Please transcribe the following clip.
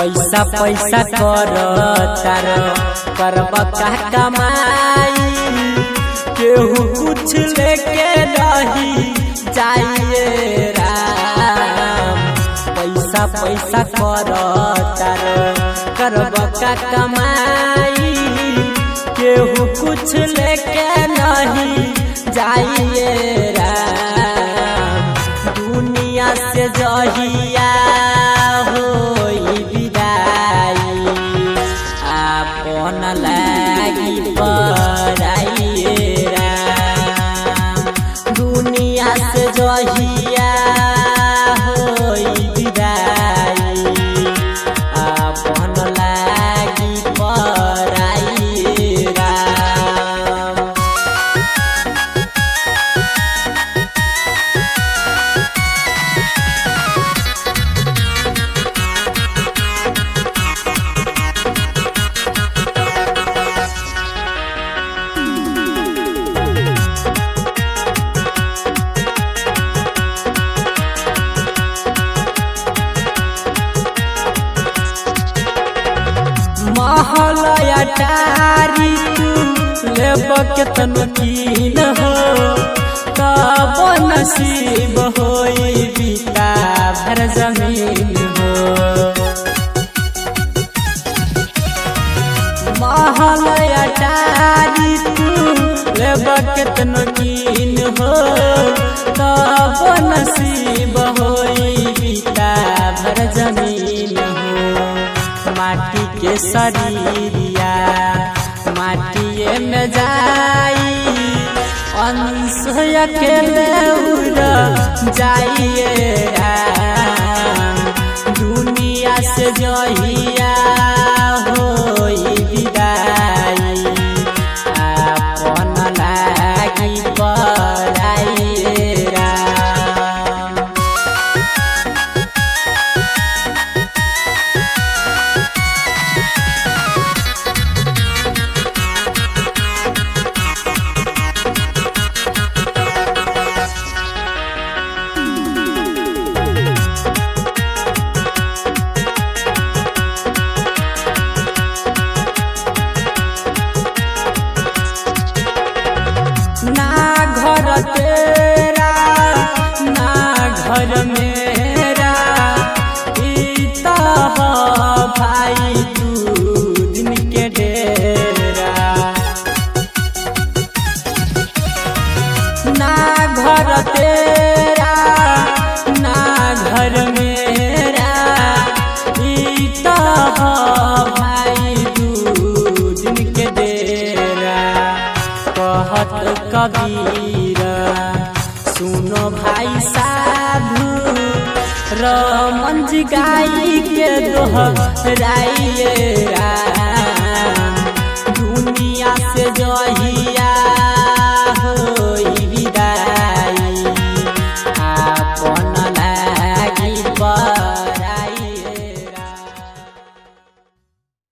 पैसा पैसा कर तार करब का कमाई केहू कुछ लेके नहीं जाइए राम। पैसा पैसा कर तार करब का कमाई केहू कुछ लेके नहीं जाइए राम। दुनिया से जहिया होई विदाई आपन लागी पराइए राम। दुनिया से जहिया होई विदाई आपन लागी पराइए राम। महलया टारी तू लेब केतन कीन हो तब नसीब होई बीता भर जमीन हो। महलया टारी तू लेब केतन कीन हो तब नसीब होई बीता भर जमीन हो। माटी के शरीरिया माटिए में जाई अंश अकेले उड़ जाइए राम। दुनिया से जहिया होई विदाई आपन लागी पराइए राम। ना घर तेरा ना घर मेरा इता भाई तू दिन के डेरा। ना घर तेरा ना घर मेरा इता भाई तू दिन के डेरा। कहत कबीर सुनो भाई साधु रमन जी गाई के दोहराइए